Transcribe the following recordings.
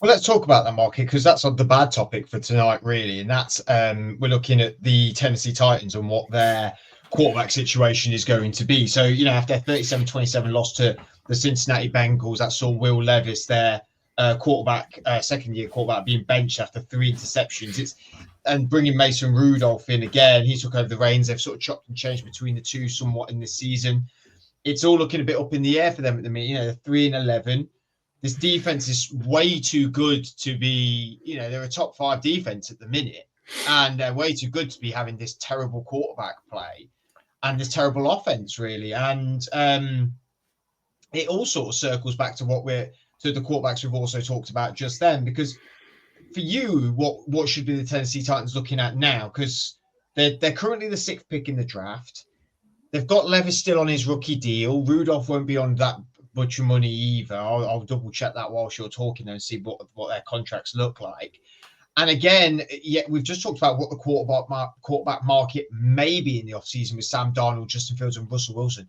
Well, let's talk about that market because that's the bad topic for tonight, really. And that's we're looking at the Tennessee Titans and what their quarterback situation is going to be. So, after their 37-27 loss to the Cincinnati Bengals, that saw Will Levis, their quarterback, second-year quarterback, being benched after 3 interceptions. And bringing Mason Rudolph in again. He took over the reins. They've sort of chopped and changed between the two somewhat in this season. It's all looking a bit up in the air for them at the minute. They're 3-11. This defense is way too good to be, they're a top 5 defense at the minute, and they're way too good to be having this terrible quarterback play and this terrible offense, really. And it all sort of circles back to to the quarterbacks we've also talked about just then, because for you, what should be the Tennessee Titans looking at now? Because they're currently the 6th pick in the draft. They've got Levis still on his rookie deal. Rudolph won't be on that much money either. I'll double check that whilst you're talking and see what their contracts look like. And again, we've just talked about what the quarterback market may be in the offseason with Sam Darnold, Justin Fields, and Russell Wilson.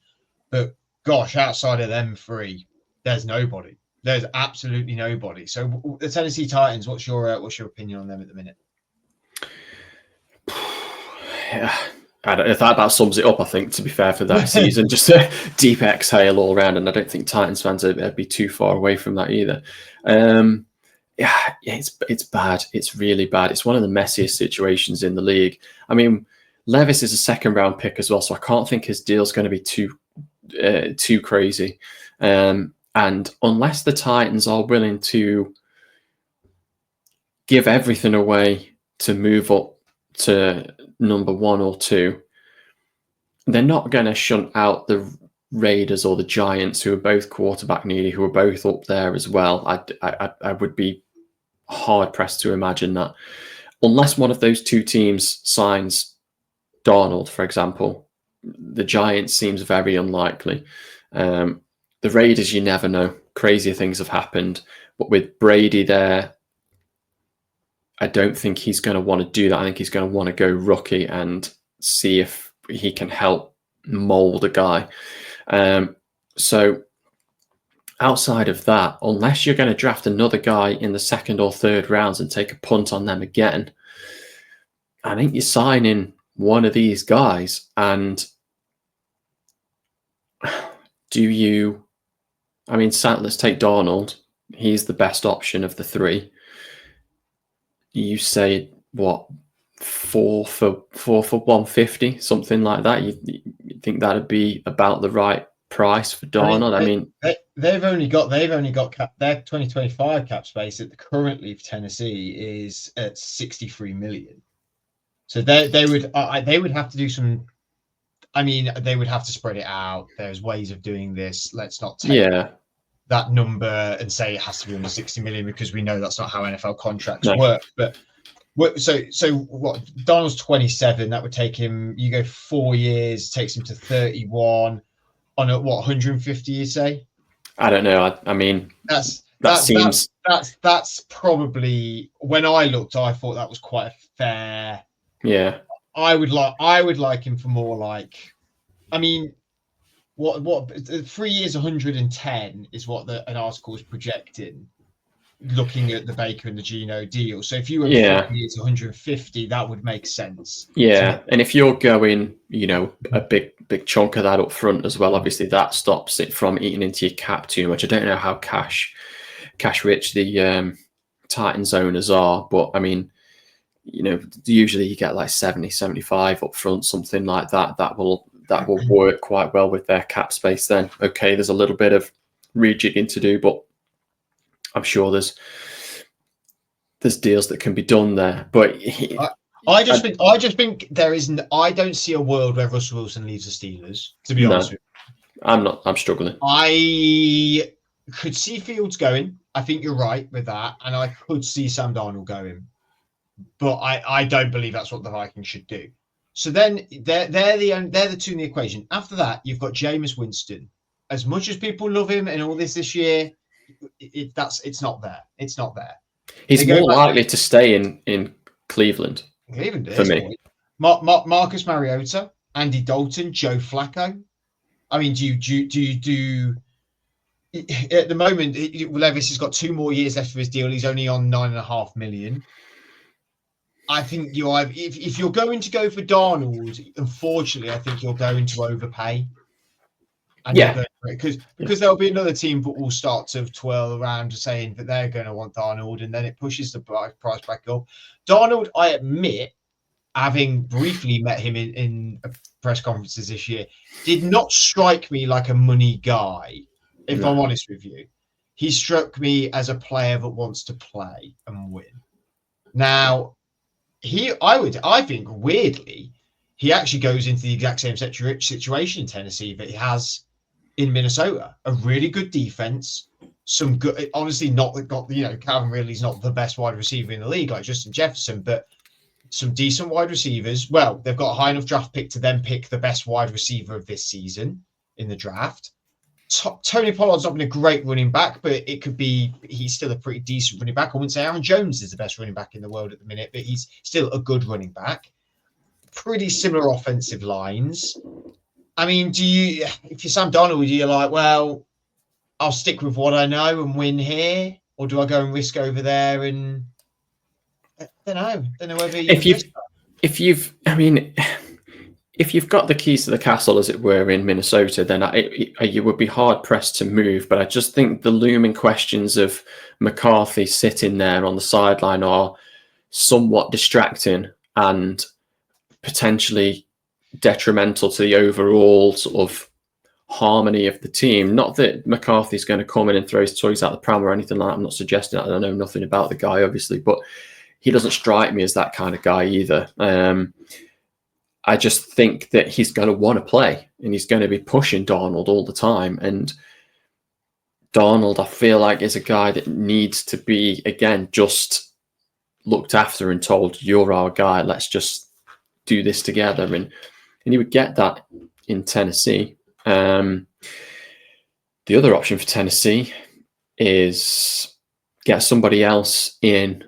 But gosh, outside of them three, there's nobody. There's absolutely nobody. So the Tennessee Titans, what's your opinion on them at the minute? Yeah. That sums it up, I think, to be fair, for that season. Just a deep exhale all around, and I don't think Titans fans would be too far away from that either. It's bad. It's really bad. It's one of the messiest situations in the league. I mean, Levis is a 2nd-round pick as well, so I can't think his deal's going to be too crazy. And unless the Titans are willing to give everything away to move up to number 1 or 2, they're not going to shunt out the Raiders or the Giants, who are both quarterback needy, who are both up there as well. I would be hard pressed to imagine that, unless one of those 2 teams signs Darnold, for example. The Giants seems very unlikely. The Raiders, you never know. Crazier things have happened, but with Brady there, I don't think he's going to want to do that. I think he's going to want to go rookie and see if he can help mold a guy. So outside of that, unless you're going to draft another guy in the 2nd or 3rd rounds and take a punt on them again, I think you're signing one of these guys. And let's take Darnold. He's the best option of the 3. You say what, 4 for 150, something like that? You think that'd be about the right price for Darnold? I mean, they've only got their 2025 cap space currently for Tennessee is at 63 million. So they would have to do some. I mean, they would have to spread it out. There's ways of doing this. Let's not take that number and say it has to be under 60 million, because we know that's not how NFL contracts work. But so what? Donald's 27. That would take him. You go 4 years, takes him to 31 on a 150. You say? I don't know. I mean, that's probably, when I looked, I thought that was quite a fair. Yeah. I would like him for more like, I mean, what 3 years 110 is what an article is projecting, looking at the Baker and the Geno deal. So if you were 3 years 150, that would make sense. Yeah, and if you're going, a big chunk of that up front as well, obviously that stops it from eating into your cap too much. I don't know how cash rich the Titans owners are, but I mean, usually you get like 70, 75 up front, something like that. That will work quite well with their cap space then. Okay, there's a little bit of rejigging to do, but I'm sure there's deals that can be done there. But I just think there isn't. I don't see a world where Russell Wilson leaves the Steelers, to be honest with you. I'm struggling. I could see Fields going. I think you're right with that, and I could see Sam Darnold going. But I don't believe that's what the Vikings should do. So then they're the 2 in the equation. After that, you've got Jameis Winston. As much as people love him and all this year, it's not there. It's not there. He's more likely to stay in Cleveland. Cleveland for me. Marcus Mariota, Andy Dalton, Joe Flacco. I mean, do you at the moment, Levis has got 2 more years left of his deal. He's only on 9.5 million. I think if you're going to go for Darnold, unfortunately, I think you're going to overpay. And Yeah, because there'll be another team that will start to twirl around saying that they're going to want Darnold, and then it pushes the price back up. Darnold, I admit, having briefly met him in press conferences this year, did not strike me like a money guy. If I'm honest with you, he struck me as a player that wants to play and win. Now, I think weirdly, he actually goes into the exact same situation in Tennessee that he has in Minnesota. A really good defense, some good, obviously not got, Calvin Ridley's not the best wide receiver in the league like Justin Jefferson, but some decent wide receivers. Well, they've got a high enough draft pick to then pick the best wide receiver of this season in the draft. Tony Pollard's not been a great running back, but he's still a pretty decent running back. I wouldn't say Aaron Jones is the best running back in the world at the minute, but he's still a good running back. Pretty similar offensive lines. I mean, if you're Sam Darnold, you're like, well, I'll stick with what I know and win here, or do I go and risk over there? And I don't know whether if you've got the keys to the castle, as it were, in Minnesota, then you would be hard pressed to move. But I just think the looming questions of McCarthy sitting there on the sideline are somewhat distracting and potentially detrimental to the overall sort of harmony of the team. Not that McCarthy's going to come in and throw his toys out the pram or anything like that. I'm not suggesting that. I know nothing about the guy, obviously, but he doesn't strike me as that kind of guy either. I just think that he's going to want to play and he's going to be pushing Darnold all the time. And Darnold, I feel like, is a guy that needs to be, again, just looked after and told, you're our guy, let's just do this together. And you would get that in Tennessee. The other option for Tennessee is get somebody else in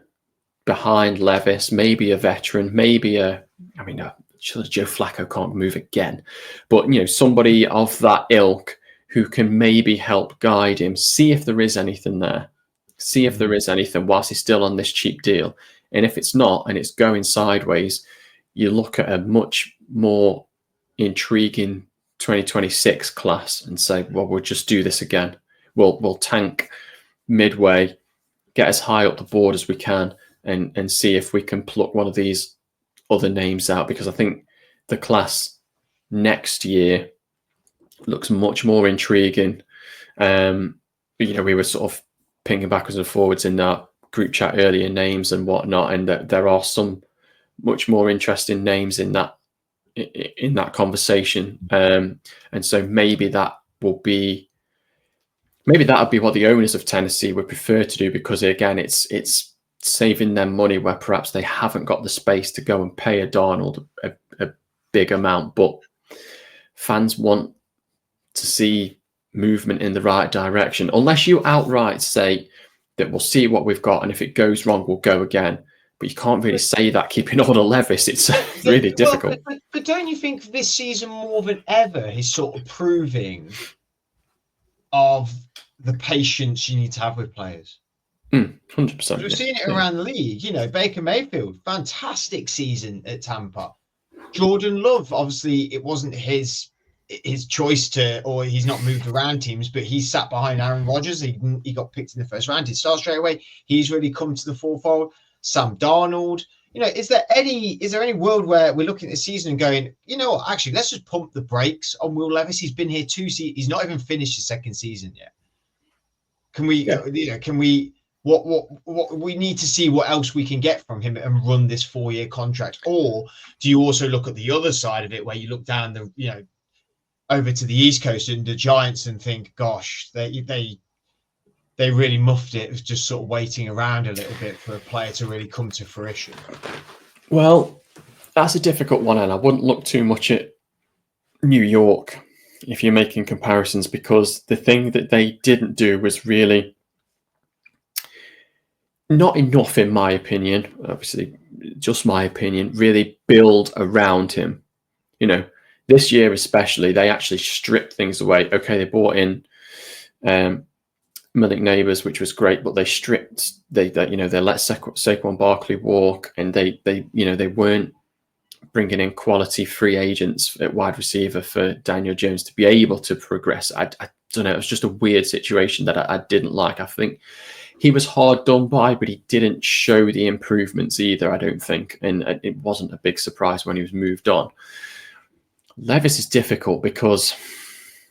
behind Levis, maybe a veteran, maybe Joe Flacco can't move again, but somebody of that ilk who can maybe help guide him, see if there is anything there, see if there is anything whilst he's still on this cheap deal. And if it's not, and it's going sideways, you look at a much more intriguing 2026 class and say, well, we'll just do this again. We'll tank midway, get as high up the board as we can, and see if we can pluck one of these other names out, because I think the class next year looks much more intriguing. We were sort of pinging backwards and forwards in that group chat earlier, names and whatnot, and there are some much more interesting names in that conversation. And so maybe that'll be what the owners of Tennessee would prefer to do, because again, it's saving them money where perhaps they haven't got the space to go and pay a Darnold a big amount. But fans want to see movement in the right direction, unless you outright say that we'll see what we've got, and if it goes wrong, we'll go again. But you can't really say that keeping hold of Levis. It's really difficult. But don't you think this season more than ever is sort of proving of the patience you need to have with players? 100%. We've seen it around the league. Baker Mayfield, fantastic season at Tampa. Jordan Love, obviously, it wasn't his choice or he's not moved around teams, but he sat behind Aaron Rodgers. He got picked in the first round. He started straight away. He's really come to the forefront. Sam Darnold. Is there any world where we're looking at the season and going, actually, let's just pump the brakes on Will Levis? He's been here 2 seasons. He's not even finished his second season yet. Can we? Yeah. Can we? What we need to see what else we can get from him and run this 4-year contract? Or do you also look at the other side of it, where you look down over to the East Coast and the Giants and think, gosh, they really muffed it. It was just sort of waiting around a little bit for a player to really come to fruition. Well, that's a difficult one, and I wouldn't look too much at New York if you're making comparisons, because the thing that they didn't do was really not enough, in my opinion, obviously just my opinion, really build around him. This year especially, they actually stripped things away. Okay, they brought in Malik Neighbours, which was great, but they stripped. They let Saquon Barkley walk, and they weren't bringing in quality free agents at wide receiver for Daniel Jones to be able to progress. I don't know. It was just a weird situation that I didn't like. I think he was hard done by, but he didn't show the improvements either, I don't think. And it wasn't a big surprise when he was moved on. Levis is difficult because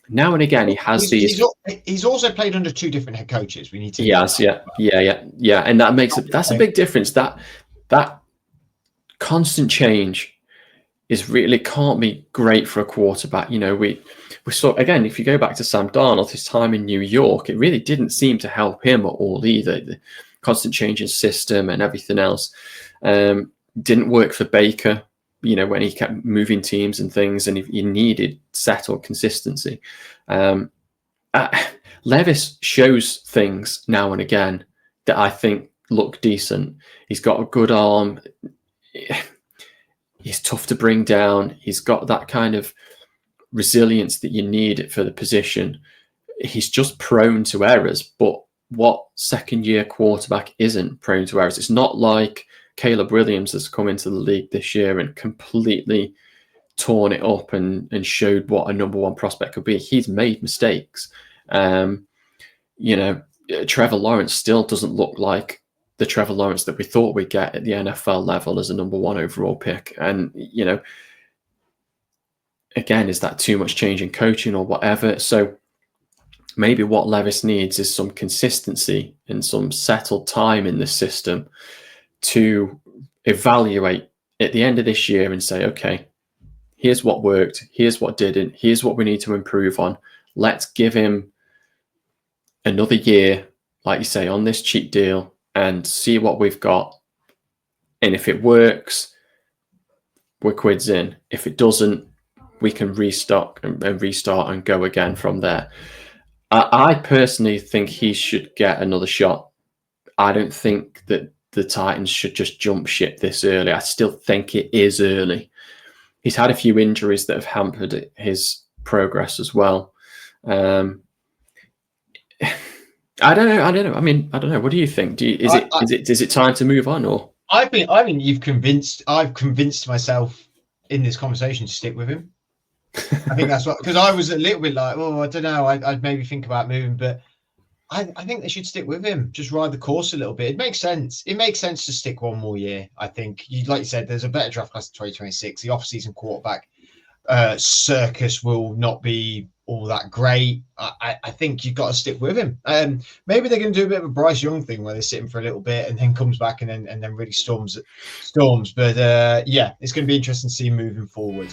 now and again he has these. He's also played under two different head coaches. We need to. Yes, yeah, and that makes it. That's a big difference. That constant change is really can't be great for a quarterback. We saw again, if you go back to Sam Darnold, his time in New York, it really didn't seem to help him at all either. The constant change in system and everything else didn't work for Baker. When he kept moving teams and things, and he needed settled consistency. Levis shows things now and again that I think look decent. He's got a good arm. He's tough to bring down. He's got that kind of resilience that you need for the position. He's just prone to errors, but what second-year quarterback isn't prone to errors? It's not like Caleb Williams has come into the league this year and completely torn it up and showed what a number one prospect could be. He's made mistakes. Trevor Lawrence still doesn't look like the Trevor Lawrence that we thought we'd get at the NFL level as a number one overall pick. And, again, is that too much change in coaching or whatever? So maybe what Levis needs is some consistency and some settled time in the system to evaluate at the end of this year and say, okay, here's what worked, here's what didn't, here's what we need to improve on. Let's give him another year, like you say, on this cheap deal and see what we've got. And if it works, we're quids in. If it doesn't, we can restock and restart and go again from there. I personally think he should get another shot. I don't think that the Titans should just jump ship this early. I still think it is early. He's had a few injuries that have hampered his progress as well. I don't know. I mean, I don't know. What do you think? Is it time to move on, or? I've convinced myself in this conversation to stick with him. I think that's what, because I was a little bit like, I don't know. I'd maybe think about moving, but I think they should stick with him. Just ride the course a little bit. It makes sense. It makes sense to stick one more year. I think, like you said, there's a better draft class in 2026. The off-season quarterback circus will not be all that great. I think you've got to stick with him. Maybe they're going to do a bit of a Bryce Young thing where they sit him for a little bit and then comes back and then really storms. But it's going to be interesting to see him moving forward.